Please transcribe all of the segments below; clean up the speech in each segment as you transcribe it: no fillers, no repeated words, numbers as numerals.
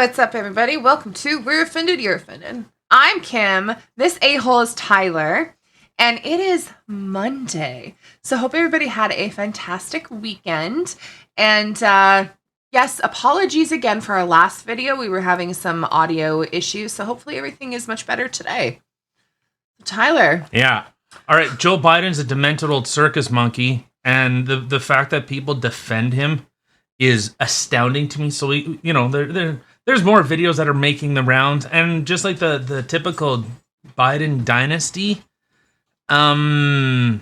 What's up, everybody? Welcome to We're Offended, You're Offended. I'm Kim. This a-hole is Tyler. And it is Monday. So hope everybody had a fantastic weekend. And yes, apologies again for our last video. We were having some audio issues. So hopefully everything is much better today. Tyler. Yeah. All right. Joe Biden's a demented old circus monkey. And the fact that people defend him is astounding to me. So, there's more videos that are making the rounds. And just like the typical Biden dynasty, that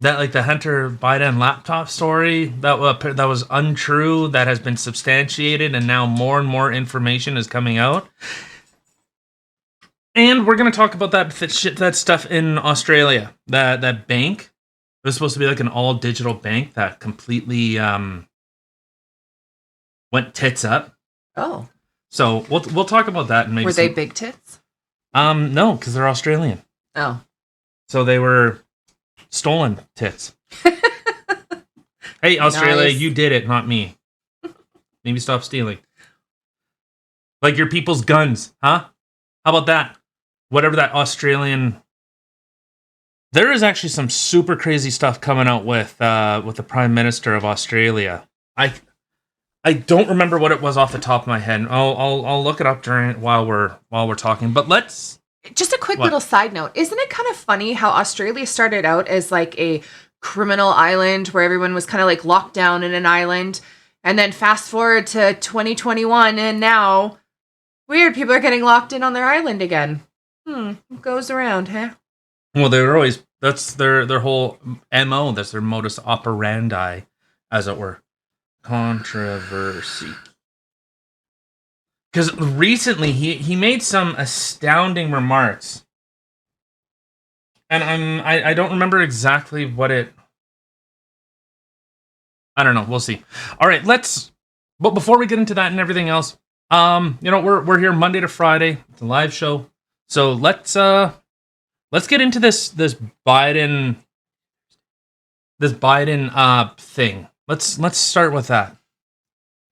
like the Hunter Biden laptop story that was untrue, that has been substantiated, and now more and more information is coming out. And we're going to talk about that stuff in Australia. That bank, it was supposed to be like an all-digital bank that completely went tits up. Oh. So we'll talk about that. And maybe were they big tits? No, because they're Australian. Oh. So they were stolen tits. Hey, Australia, nice. You did it, not me. Maybe stop stealing. Like your people's guns, huh? How about that? Whatever that Australian... There is actually some super crazy stuff coming out with the Prime Minister of Australia. I don't remember what it was off the top of my head. I'll look it up while we're talking. But let's... Just a quick little side note. Isn't it kind of funny how Australia started out as like a criminal island where everyone was kind of like locked down in an island, and then fast forward to 2021 and now weird people are getting locked in on their island again. It goes around, huh? Well, they're always, that's their whole MO, that's their modus operandi, as it were. Controversy. Because recently he made some astounding remarks, and I don't remember exactly what it. I don't know. We'll see. All right, But before we get into that and everything else, we're here Monday to Friday. It's a live show, so let's get into this Biden thing. Let's start with that.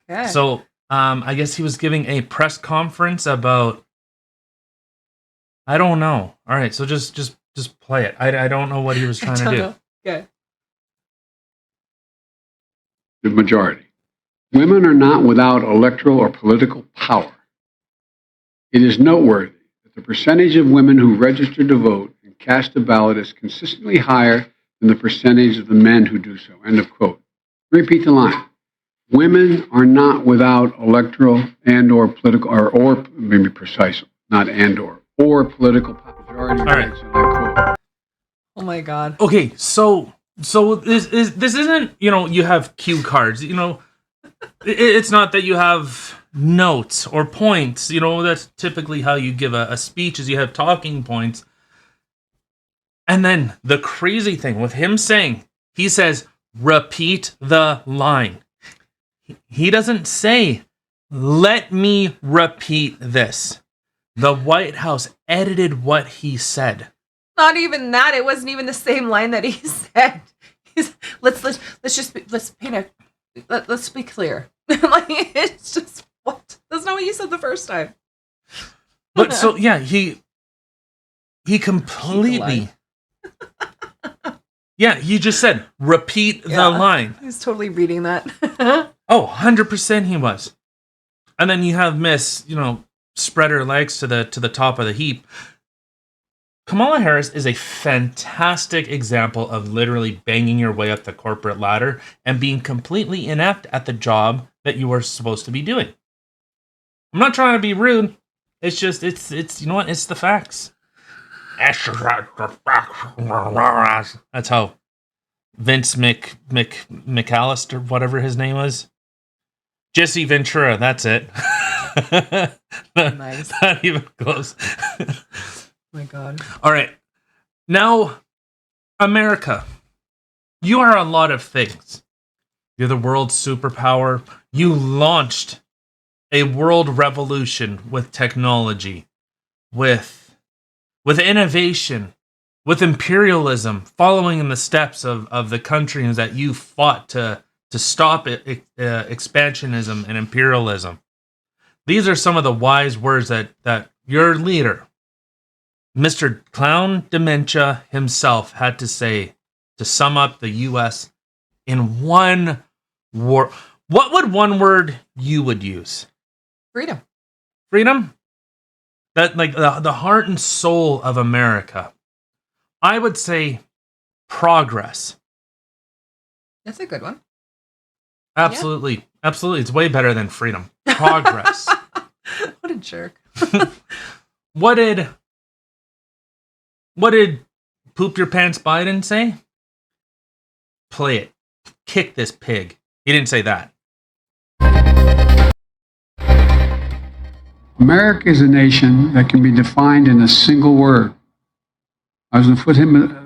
Okay. So. I guess he was giving a press conference about... I don't know. All right, so just play it. I don't know what he was trying to do. Okay. The majority. Women are not without electoral or political power. It is noteworthy that the percentage of women who register to vote and cast a ballot is consistently higher than the percentage of the men who do so. End of quote. Repeat the line. Women are not without electoral and or political, or maybe precise, not and or political power. All right. Oh my God. Okay, so this isn't, you have cue cards, it's not that you have notes or points, that's typically how you give a speech, is you have talking points. And then the crazy thing with him saying, he says, repeat the line. He doesn't say, let me repeat this. The White House edited what he said. Not even that. It wasn't even the same line that he said. Let's be clear. Like, it's just, what? That's not what you said the first time. But so, yeah, he completely... Yeah, he just said, repeat the line. He was totally reading that. Oh, 100% he was. And then you have Miss, spread her legs to the top of the heap. Kamala Harris is a fantastic example of literally banging your way up the corporate ladder and being completely inept at the job that you are supposed to be doing. I'm not trying to be rude. It's just, it's you know what? It's the facts. That's how Vince McAllister, whatever his name was. Jesse Ventura, that's it. Nice. Not even close. Oh my God. All right. Now, America. You are a lot of things. You're the world's superpower. You launched a world revolution with technology, with innovation, with imperialism, following in the steps of the countries that you fought to stop expansionism and imperialism. These are some of the wise words that your leader, Mr. Clown Dementia himself, had to say to sum up the U.S. in one word. What would one word you would use? Freedom. Freedom? That, like, the heart and soul of America. I would say progress. That's a good one. Absolutely. Yeah. Absolutely. It's way better than freedom. Progress. What a jerk. What did Poop Your Pants Biden say? Play it. Kick this pig. He didn't say that. America is a nation that can be defined in a single word. I was going to put him.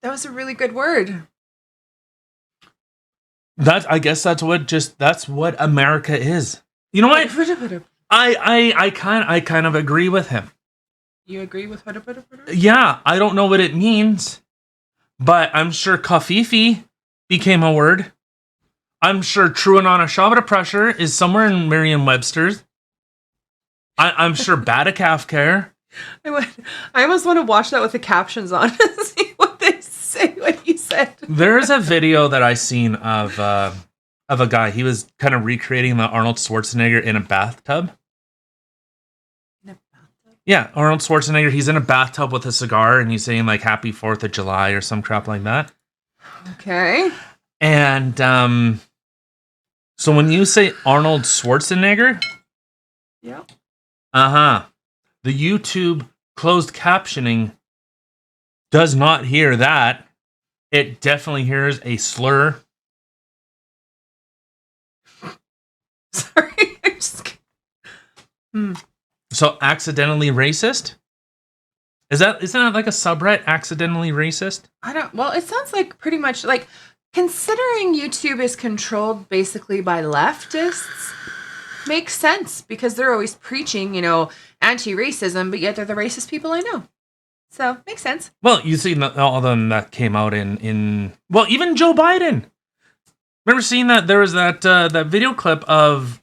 That was a really good word. I guess that's what America is. You know what? I kind of agree with him. You agree with what? Yeah, I don't know what it means, but I'm sure kafifi became a word. I'm sure true and on a shabra pressure is somewhere in Merriam-Webster's. I'm sure Badakafcare. I almost want to watch that with the captions on to see what they say when he said. There's a video that I seen of a guy. He was kind of recreating the Arnold Schwarzenegger in a bathtub. In a bathtub? Yeah, Arnold Schwarzenegger. He's in a bathtub with a cigar, and he's saying like "Happy 4th of July" or some crap like that. Okay. And so when you say Arnold Schwarzenegger, yeah. The YouTube closed captioning does not hear that. It definitely hears a slur. Sorry, I'm just. So accidentally racist? Isn't that like a subreddit? Accidentally racist? Well, it sounds like pretty much like, considering YouTube is controlled basically by leftists, makes sense because they're always preaching, anti-racism, but yet they're the racist people I know. So, makes sense. Well, you see all of them that came out in well, even Joe Biden. Remember seeing that there was that video clip of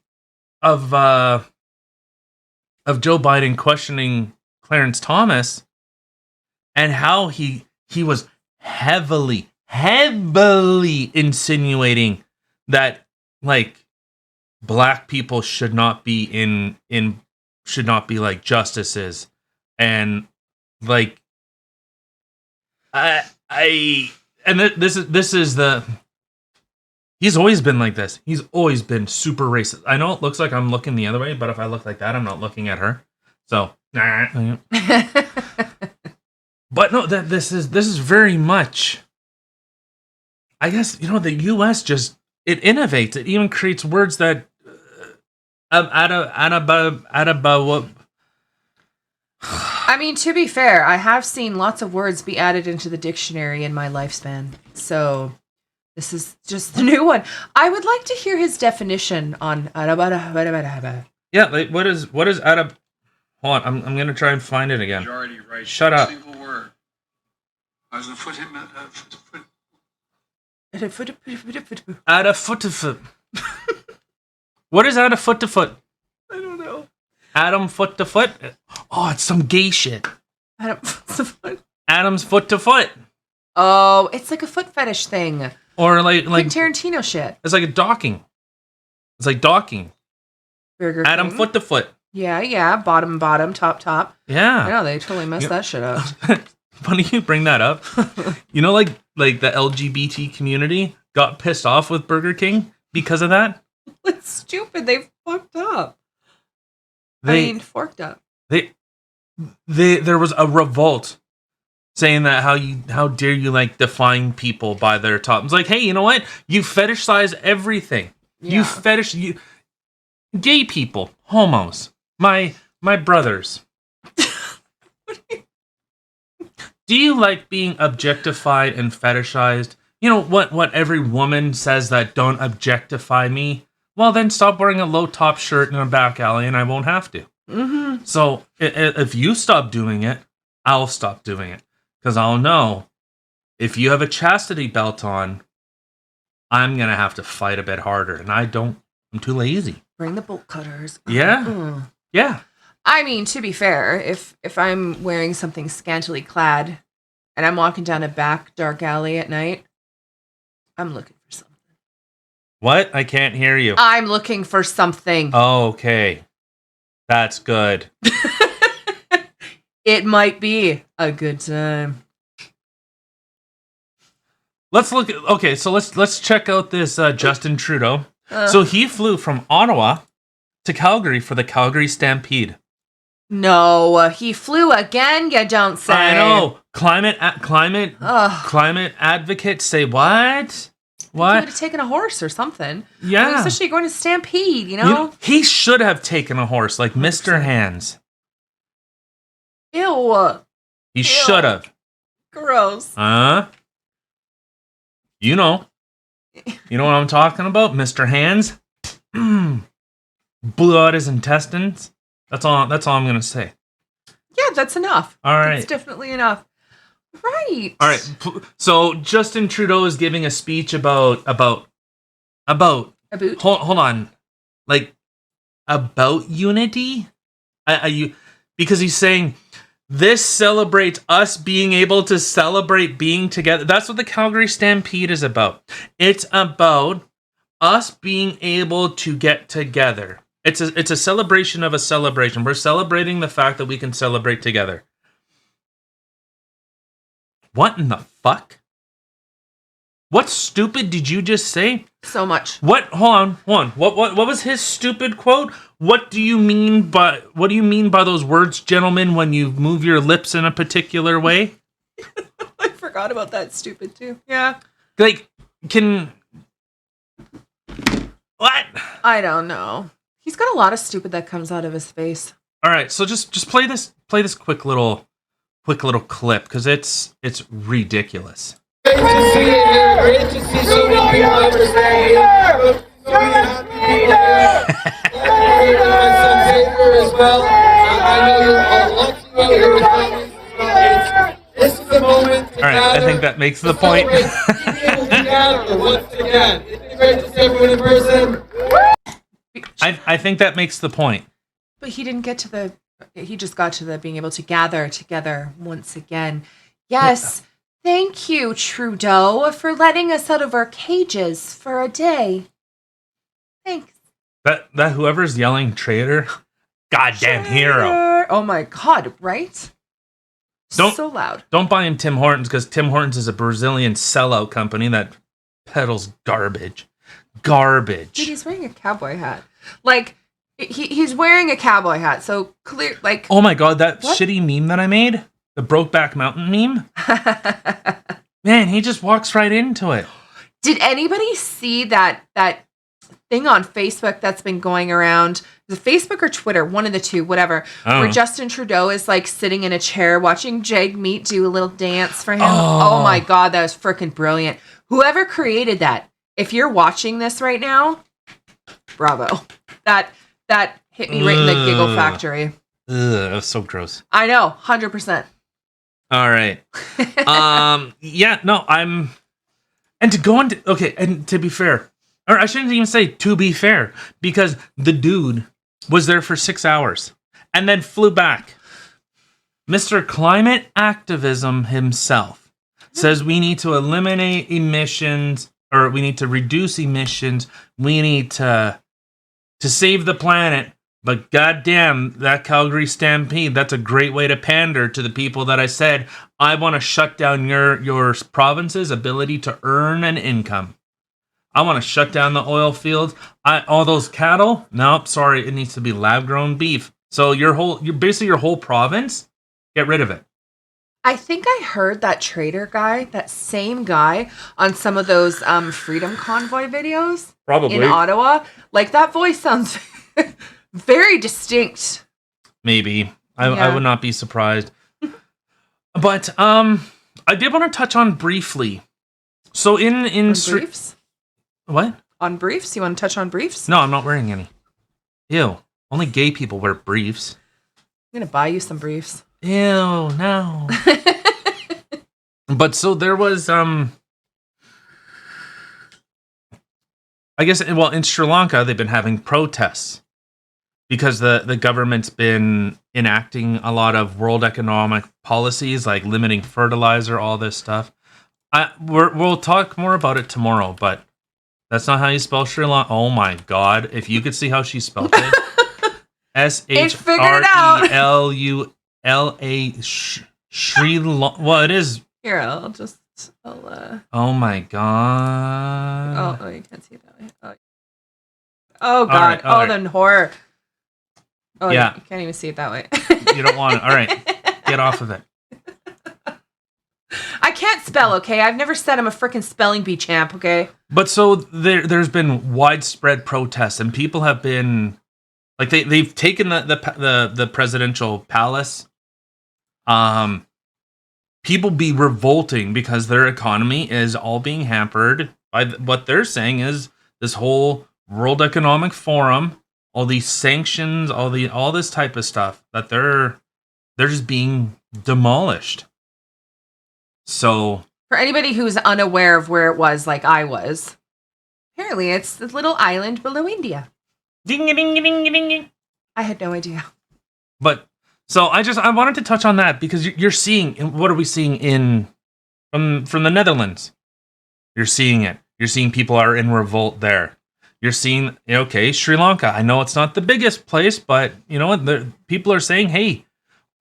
Joe Biden questioning Clarence Thomas and how he was heavily insinuating that like black people should not be like justices, and like this is the he's always been like this. He's always been super racist. I know it looks like I'm looking the other way, but if I look like that, I'm not looking at her. So but no, this is very much, I guess, the US just, it innovates. It even creates words that I mean, to be fair, I have seen lots of words be added into the dictionary in my lifespan. So this is just the new one. I would like to hear his definition on yeah, like what is hold on, I'm gonna try and find it again. Majority right. Shut up. Single word. I was going to put him Add a foot to foot. What is add a foot to foot? I don't know. Adam foot to foot? Oh, it's some gay shit. Adam's foot. Adam's foot to foot. Oh, it's like a foot fetish thing. Or like Tarantino shit. It's like a docking. It's like docking. Burger Adam King. foot to foot. Yeah. Bottom, top. Yeah. I know, they totally messed that shit up. Funny you bring that up. Like the LGBT community got pissed off with Burger King because of that. It's stupid. They fucked up. Forked up. There was a revolt saying that how dare you like define people by their top. It's like, hey, you know what? You fetishize everything. Yeah. You gay people, homos, my brothers. Do you like being objectified and fetishized? You know what every woman says, that don't objectify me? Well, then stop wearing a low-top shirt in a back alley and I won't have to. Mm-hmm. So if you stop doing it, I'll stop doing it. Because I'll know if you have a chastity belt on, I'm going to have to fight a bit harder. And I'm too lazy. Bring the bolt cutters. Yeah. Yeah. I mean, to be fair, if I'm wearing something scantily clad and I'm walking down a back dark alley at night, I'm looking for something. What? I can't hear you. I'm looking for something. Oh, okay. That's good. It might be a good time. Let's look at, okay, so let's check out this Justin Trudeau. So he flew from Ottawa to Calgary for the Calgary Stampede. No, he flew again, you don't say. I know. Climate advocates say what? What? He would have taken a horse or something. Yeah. I mean, especially going to Stampede, you know? He should have taken a horse like 100%. Mr. Hands. Ew. He should have. Gross. You know what I'm talking about, Mr. Hands. Blew out his intestines. That's all I'm gonna say. Yeah, that's enough. All right, that's definitely enough. Right. All right. So Justin Trudeau is giving a speech about. Hold on, like about unity. Because he's saying this celebrates us being able to celebrate being together. That's what the Calgary Stampede is about. It's about us being able to get together. It's a celebration of a celebration. We're celebrating the fact that we can celebrate together. What in the fuck? What stupid did you just say? So much. What? Hold on. What was his stupid quote? What do you mean by those words, gentlemen, when you move your lips in a particular way? I forgot about that stupid too. Yeah. Like, what? I don't know. He's got a lot of stupid that comes out of his face. All right, so just play this quick little clip because it's ridiculous. Great to see you here. Great to see so many people understand. So happy people here. My son Xavier as well. I know you're all watching out here with families as well. This is the moment to all right, gather. I think that makes the point. Being able to gather once again. It's great to see everyone in person. I think that makes the point. But he didn't get to the... He just got to the being able to gather together once again. Yes. Yeah. Thank you, Trudeau, for letting us out of our cages for a day. Thanks. That whoever's yelling traitor, goddamn hero. Oh my god, right? So loud. Don't buy him Tim Hortons because Tim Hortons is a Brazilian sellout company that peddles garbage. Dude, he's wearing a cowboy hat. Like, he's wearing a cowboy hat, so clear, like... Oh my god, that shitty meme that I made? The Brokeback Mountain meme? Man, he just walks right into it. Did anybody see that thing on Facebook that's been going around? Is it Facebook or Twitter? One of the two, whatever. Where Justin Trudeau is like sitting in a chair watching Jagmeet do a little dance for him. Oh my god, that was freaking brilliant. Whoever created that, if you're watching this right now, bravo. That hit me right in the giggle factory. Ugh, that was so gross. I know, 100%. All right. Yeah, no, and to go into, okay, and to be fair, or I shouldn't even say to be fair, because the dude was there for 6 hours and then flew back. Mr. Climate Activism himself says we need to eliminate emissions, or we need to reduce emissions. We need to save the planet. But goddamn, that Calgary Stampede, that's a great way to pander to the people that I said, I want to shut down your province's ability to earn an income. I want to shut down the oil fields. All those cattle? Nope, sorry, it needs to be lab-grown beef. So your whole province, get rid of it. I think I heard that traitor guy, that same guy, on some of those Freedom Convoy videos. Probably. In Ottawa. Like, that voice sounds very distinct. Maybe. I would not be surprised. But I did want to touch on briefly. So in briefs? What? On briefs? You want to touch on briefs? No, I'm not wearing any. Ew. Only gay people wear briefs. I'm going to buy you some briefs. Ew, no. But so there was, I guess, well, in Sri Lanka, they've been having protests because the government's been enacting a lot of world economic policies, like limiting fertilizer, all this stuff. We'll talk more about it tomorrow, but that's not how you spell Sri Lanka. Oh my God. If you could see how she spelled it. SHRELULA. Sri Lanka. Well, it is. Here, I'll Oh my God. Oh, you can't see it that way. Oh God. All right. Then horror. Oh Yeah. You can't even see it that way. You don't want it. All right. Get off of it. I can't spell, okay? I've never said I'm a freaking spelling bee champ, okay? But so there's been widespread protests, and people have been like they've taken the presidential palace. People be revolting because their economy is all being hampered by what they're saying is this whole World Economic Forum, all these sanctions, all this type of stuff that they're just being demolished. So for anybody who's unaware of where it was, like I was, apparently it's the little island below India. Ding ding ding ding ding. I had no idea. But so I wanted to touch on that because you're seeing, what are we seeing from the Netherlands? You're seeing it. You're seeing people are in revolt there. You're seeing, okay, Sri Lanka. I know it's not the biggest place, but you know what? People are saying, hey,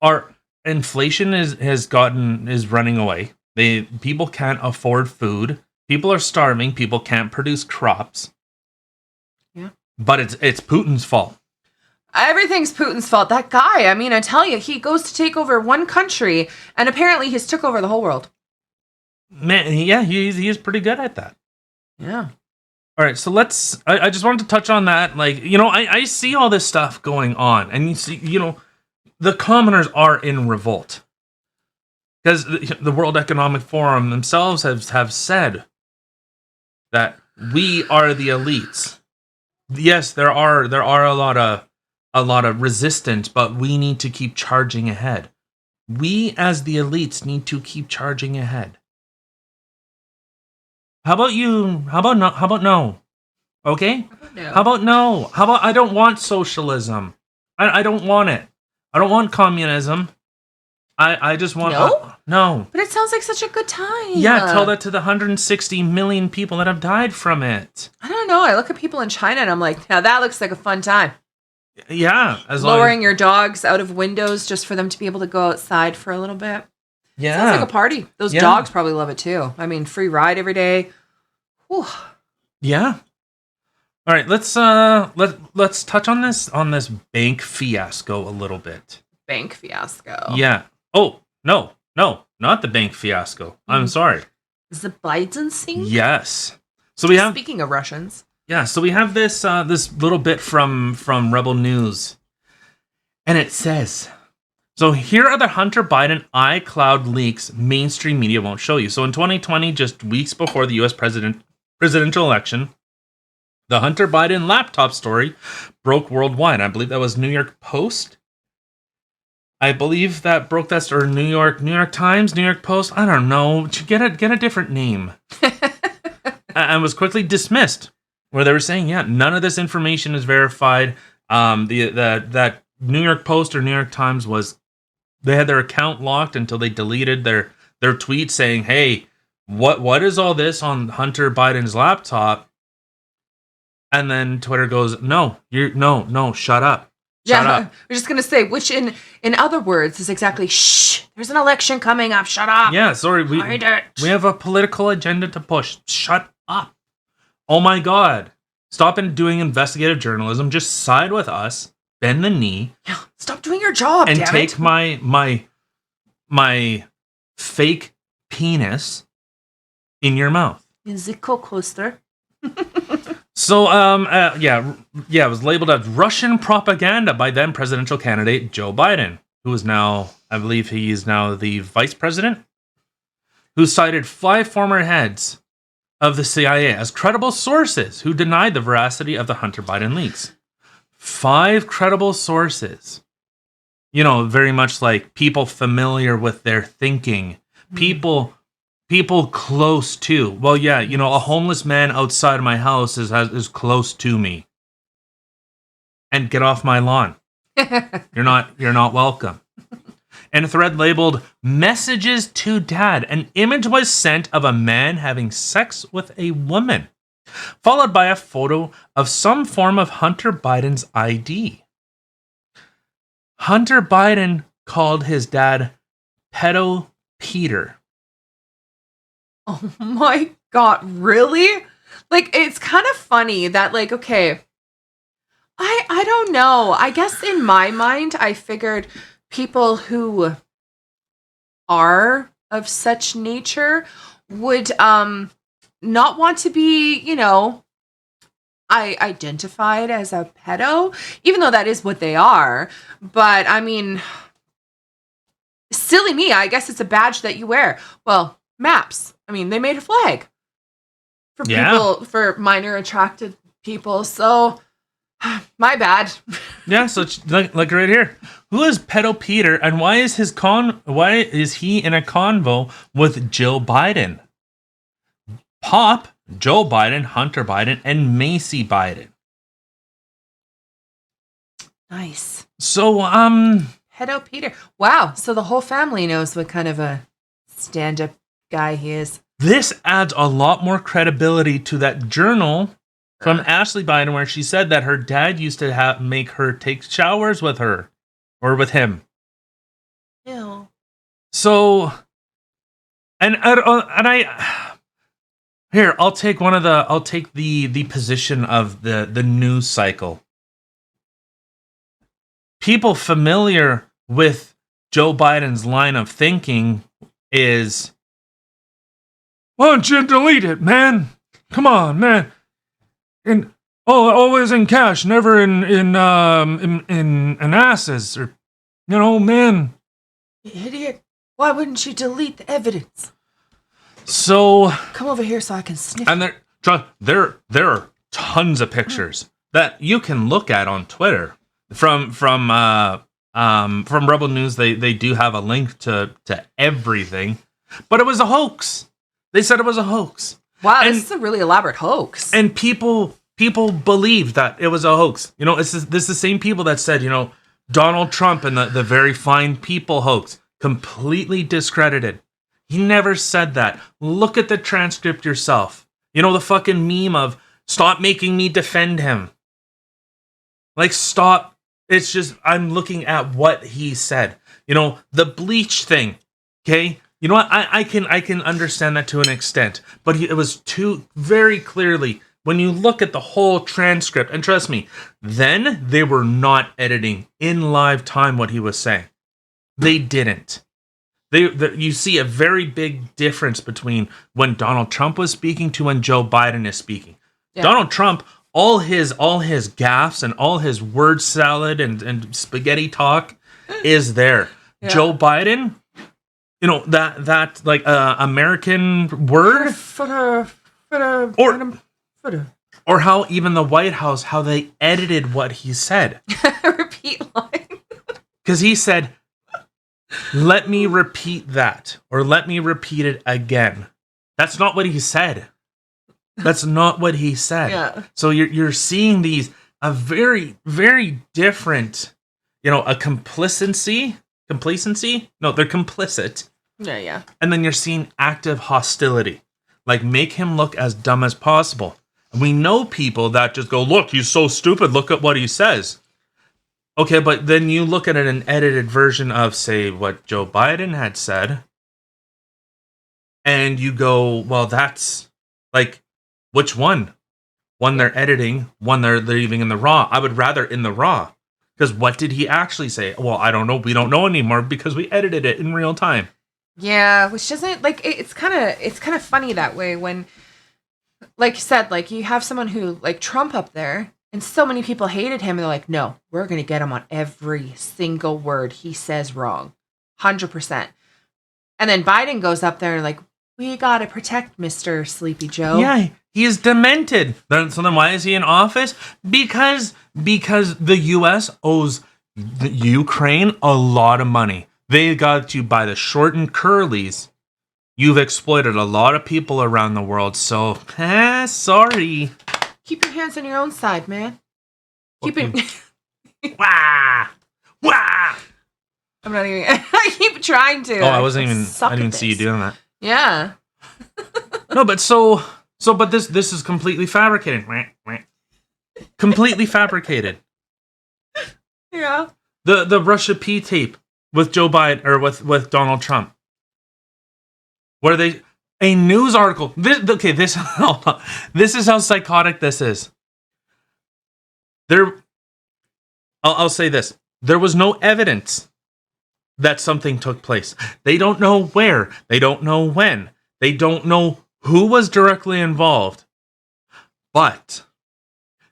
our inflation is running away. People can't afford food. People are starving. People can't produce crops. Yeah. But it's Putin's fault. Everything's Putin's fault. That guy, I mean, I tell you, he goes to take over one country, and apparently he's took over the whole world. Man, yeah, he's pretty good at that. Yeah. All right, so I just wanted to touch on that. Like, you know, I see all this stuff going on, and you see, you know, the commoners are in revolt. Because the World Economic Forum themselves have said that we are the elites. Yes, there are a lot of resistance, but we need to keep charging ahead. We as the elites need to keep charging ahead. How about you? How about no? How about no? Okay? No. How about no? How about I don't want socialism? I don't want it. I don't want communism. I just want... No? No. But it sounds like such a good time. Yeah, tell that to the 160 million people that have died from it. I don't know. I look at people in China and I'm like, now that looks like a fun time. Yeah. Lowering your dogs out of windows just for them to be able to go outside for a little bit. Yeah. Sounds like a party. Those dogs probably love it too. I mean, free ride every day. Whew. Yeah. All right, let's touch on this bank fiasco a little bit. Bank fiasco. Yeah. Oh, no, not the bank fiasco. I'm sorry. Is the Biden thing? Yes. So we have... Speaking of Russians. Yeah, so we have this little bit from Rebel News. And it says, so here are the Hunter Biden iCloud leaks mainstream media won't show you. So in 2020, just weeks before the US presidential election, the Hunter Biden laptop story broke worldwide. I believe that was New York Post. I believe that broke that story. New York Times, New York Post. I don't know. Get a different name. And was quickly dismissed. Where they were saying, yeah, none of this information is verified. That New York Post or New York Times they had their account locked until they deleted their tweet saying, hey, what is all this on Hunter Biden's laptop? And then Twitter goes, no, shut up. Shut up. We're just going to say, which in other words is exactly, shh, there's an election coming up, shut up. Yeah, sorry, we have a political agenda to push. Shut up. Oh my God. Stop doing investigative journalism. Just side with us, bend the knee. Yeah, stop doing your job, and damn take it. my fake penis in your mouth. In the coaster. So, it was labeled as Russian propaganda by then presidential candidate Joe Biden, who is now, I believe he is now the vice president, who cited 5 former heads of the CIA as credible sources who denied the veracity of the Hunter Biden leaks. 5 credible sources. You know, very much like people familiar with their thinking, people people close to. Well, yeah, you know, a homeless man outside of my house is close to me. And get off my lawn. You're not welcome. In a thread labeled "Messages to Dad," an image was sent of a man having sex with a woman, followed by a photo of some form of Hunter Biden's ID. Hunter Biden called his dad Pedo Peter. Oh my God, really? Like, it's kind of funny that, like, okay, I don't know. I guess in my mind, I figured people who are of such nature would not want to be, you know, identified as a pedo, even though that is what they are. But I mean, silly me, I guess it's a badge that you wear. Well, maps. I mean, they made a flag for people, for minor attracted people. So, my bad. Yeah, so it's like right here. Who is Pedo Peter, and why is he in a convo with Jill Biden? Pop, Joe Biden, Hunter Biden, and Macy Biden. Nice. So, Pedo Peter. Wow. So the whole family knows what kind of a stand-up guy he is. This adds a lot more credibility to that journal from Ashley Biden where she said that her dad used to make her take showers with her or with him. Ew. So, and I here, I'll take the position of the news cycle. People familiar with Joe Biden's line of thinking is, why don't you delete it, man? Come on, man. And always in cash, never in asses, or, you know, man. Idiot. Why wouldn't you delete the evidence? So come over here so I can sniff. And there are tons of pictures that you can look at on Twitter from Rebel News. They do have a link to everything, but it was a hoax. They said it was a hoax. Wow, this is a really elaborate hoax. And people believed that it was a hoax. You know, this is the same people that said, you know, Donald Trump and the very fine people hoax, completely discredited. He never said that. Look at the transcript yourself. You know, the fucking meme of, stop making me defend him. Like, stop. It's just, I'm looking at what he said. You know, the bleach thing. Okay? You know what? I can understand that to an extent. But it was too very clearly, when you look at the whole transcript, and trust me, then they were not editing in live time what he was saying. They didn't. You see a very big difference between when Donald Trump was speaking to when Joe Biden is speaking. Yeah. Donald Trump, all his gaffes and all his word salad and spaghetti talk is there. Yeah. Joe Biden, you know, that like American word, or how even the White House, how they edited what he said. Repeat line. Because he said, let me repeat that, or let me repeat it again. That's not what he said. That's not what he said. Yeah. So you're seeing a very, very different, you know, a complacency. No, they're complicit. Yeah. And then you're seeing active hostility. Like, make him look as dumb as possible. And we know people that just go, look, he's so stupid, look at what he says. Okay, but then you look at an edited version of, say, what Joe Biden had said, and you go, well, that's, like, which one? One they're editing, one they're leaving in the raw. I would rather in the raw. Because what did he actually say? Well, I don't know. We don't know anymore because we edited it in real time. Yeah, which doesn't, like, it's kind of funny that way when, like you said, like, you have someone who, like, Trump up there, and so many people hated him, and they're like, no, we're going to get him on every single word he says wrong. 100%. And then Biden goes up there and like, we got to protect Mr. Sleepy Joe. Yeah, he is demented. So then why is he in office? Because the U.S. owes the Ukraine a lot of money. They got to buy the short and curlies you've exploited a lot of people around the world. So, sorry. Keep your hands on your own side, man. Keep it. Wah! Wah! I'm not even. I keep trying to. Oh, I wasn't even. suck I didn't at see you this. doing that. Yeah. No, but but this is completely fabricated. Completely fabricated. Yeah. The Russia P tape with Joe Biden or with Donald Trump, where a news article. This this is how psychotic this is. I'll say this: there was no evidence that something took place. They don't know where. They don't know when. They don't know who was directly involved. But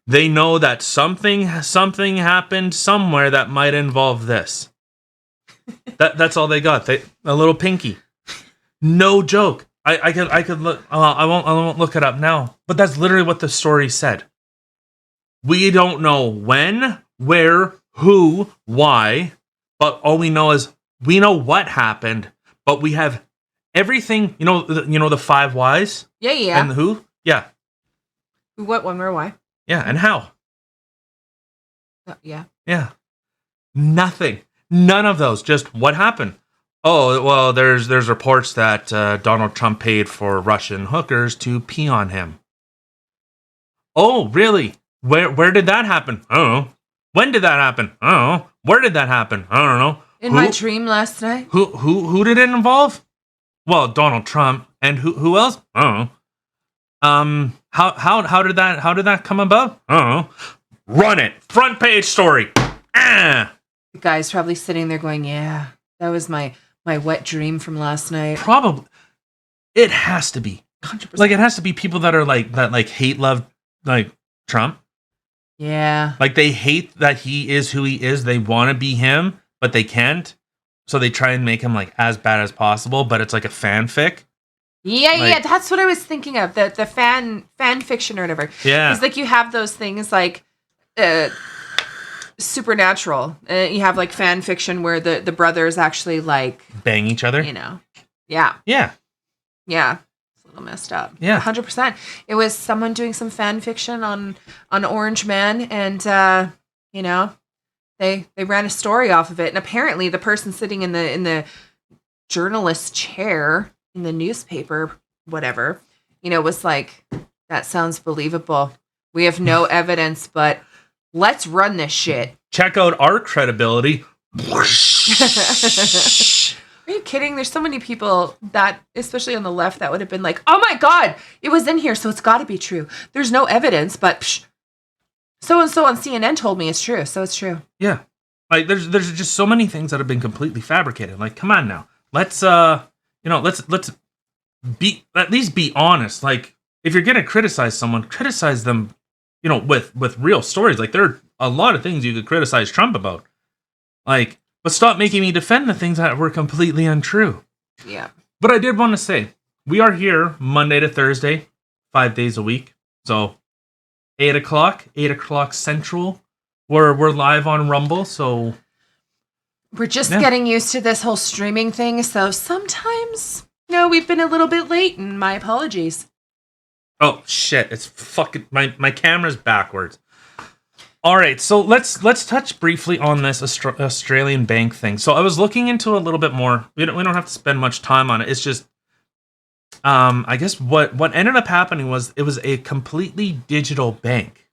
they know that something happened somewhere that might involve this. That's all they got. A little pinky. No joke. I could look. I won't look it up now. But that's literally what the story said. We don't know when, where, who, why. But all we know is we know what happened, but we have everything. You know the 5 whys. Yeah. And the who. Yeah. What, when, where, why? Yeah, and how. Yeah. Yeah. Nothing. None of those. Just what happened. Oh well, there's reports that Donald Trump paid for Russian hookers to pee on him. Oh really? Where did that happen? I don't know. When did that happen? I don't know. Where did that happen? I don't know. In my dream last night. Who did it involve? Well, Donald Trump. And who else? I don't know. How did that come about? I don't know. Run it. Front page story. The guy's probably sitting there going, "Yeah, that was my wet dream from last night." Probably. It has to be. 100%. Like it has to be people that are like hate love like Trump. Yeah. Like they hate that he is who he is. They want to be him, but they can't. So they try and make him like as bad as possible, but it's like a fanfic. Yeah, that's what I was thinking of. The fan fiction or whatever. Yeah. It's like you have those things like supernatural. You have like fan fiction where the brothers actually like bang each other. Yeah. Yeah. Yeah. It's a little messed up. Yeah. 100%. It was someone doing some fan fiction on Orange Man, and they ran a story off of it, and apparently the person sitting in the journalist chair in the newspaper, whatever, was like, "That sounds believable. We have no evidence, but let's run this shit." Check out our credibility. Are you kidding? There's so many people that, especially on the left, that would have been like, "Oh my God, it was in here, so it's got to be true. There's no evidence, but so-and-so on CNN told me it's true, so it's true." Yeah. Like there's just so many things that have been completely fabricated. Like, come on now. Let's be at least be honest. Like, if you're gonna criticize someone, criticize them, with real stories. Like, there are a lot of things you could criticize Trump about. Like, but stop making me defend the things that were completely untrue. Yeah. But I did want to say, we are here Monday to Thursday, 5 days a week. So 8 o'clock Central. We're live on Rumble, so We're just getting used to this whole streaming thing, so sometimes, we've been a little bit late, and my apologies. oh shit! It's fucking my camera's backwards. All right, so let's touch briefly on this Australian bank thing. So I was looking into a little bit more. We don't have to spend much time on it. It's just, I guess what ended up happening was it was a completely digital bank,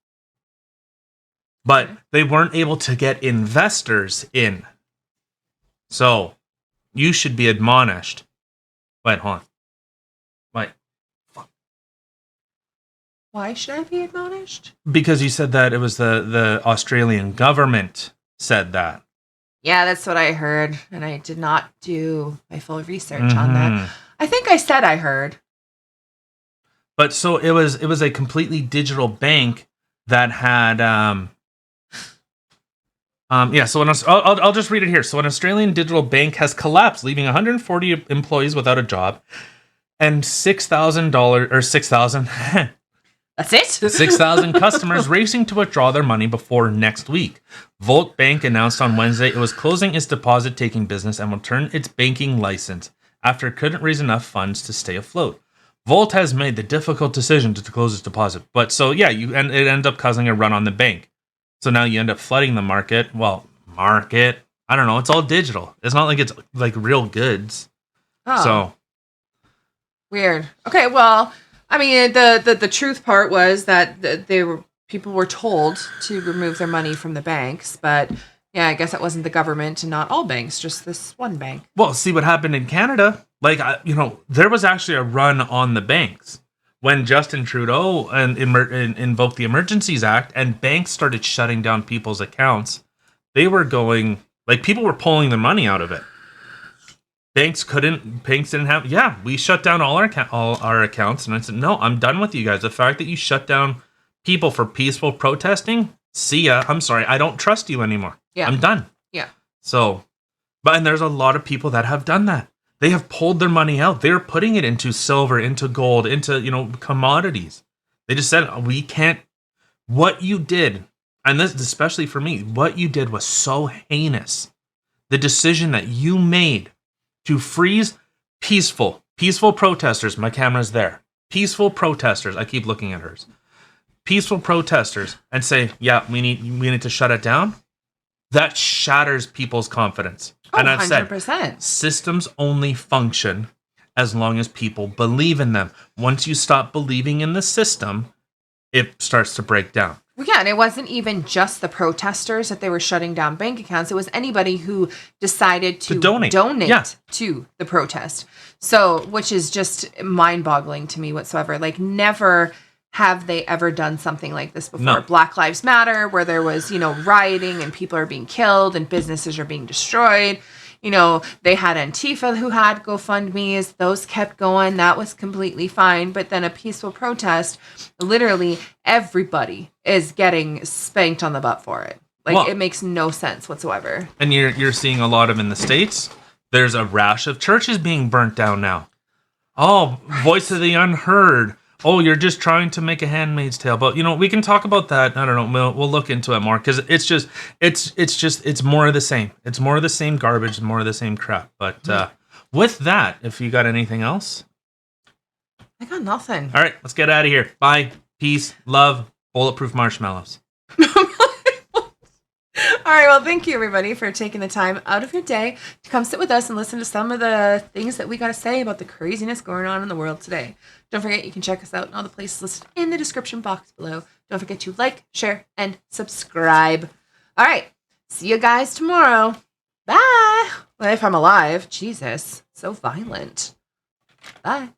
but they weren't able to get investors in. So you should be admonished. Wait, hold on. Wait. Why should I be admonished? Because you said that it was the Australian government said that. Yeah, that's what I heard, and I did not do my full research on that. I think I said I heard. But so it was a completely digital bank that had so I'll just read it here. So an Australian digital bank has collapsed, leaving 140 employees without a job and $6,000 That's it? 6,000 customers racing to withdraw their money before next week. Volt Bank announced on Wednesday it was closing its deposit-taking business and will turn its banking license after it couldn't raise enough funds to stay afloat. Volt has made the difficult decision to close its deposit. But so, yeah, it ends up causing a run on the bank. So now you end up flooding the market. Well, market. I don't know. It's all digital. It's not like it's like real goods. Oh. So Weird. Okay, well, I mean, the truth part was that people were told to remove their money from the banks, but yeah, I guess that wasn't the government and not all banks, just this one bank. Well, see what happened in Canada. Like, there was actually a run on the banks when Justin Trudeau invoked the Emergencies Act and banks started shutting down people's accounts. They were going, like, people were pulling their money out of it. Banks didn't have, we shut down all our accounts. And I said, no, I'm done with you guys. The fact that you shut down people for peaceful protesting, see ya. I'm sorry. I don't trust you anymore. Yeah. I'm done. Yeah. So, and there's a lot of people that have done that. They have pulled their money out. They're putting it into silver, into gold, into, commodities. They just said, we can't, what you did, and this, especially for me, what you did was so heinous. The decision that you made to freeze peaceful protesters, my camera's there, peaceful protesters, I keep looking at hers, peaceful protesters, and say, yeah, we need to shut it down, that shatters people's confidence. Oh, and I've 100%. said, systems only function as long as people believe in them. Once you stop believing in the system, it starts to break down. Well, yeah, and it wasn't even just the protesters that they were shutting down bank accounts. It was anybody who decided to donate to the protest. So, which is just mind-boggling to me whatsoever. Like, never have they ever done something like this before. No. Black Lives Matter, where there was, rioting and people are being killed and businesses are being destroyed. They had Antifa who had GoFundMes. Those kept going. That was completely fine. But then a peaceful protest, literally everybody is getting spanked on the butt for it. Like, it makes no sense whatsoever. And you're seeing a lot of in the States. There's a rash of churches being burnt down now. Oh, voice of the unheard. Oh, you're just trying to make a Handmaid's Tale. But, we can talk about that. I don't know. We'll look into it more because it's more of the same. It's more of the same garbage, more of the same crap. But with that, if you got anything else? I got nothing. All right, let's get out of here. Bye. Peace. Love. Bulletproof marshmallows. All right, well, thank you, everybody, for taking the time out of your day to come sit with us and listen to some of the things that we got to say about the craziness going on in the world today. Don't forget, you can check us out in all the places listed in the description box below. Don't forget to like, share, and subscribe. All right, see you guys tomorrow. Bye. Well, if I'm alive. Jesus, so violent. Bye.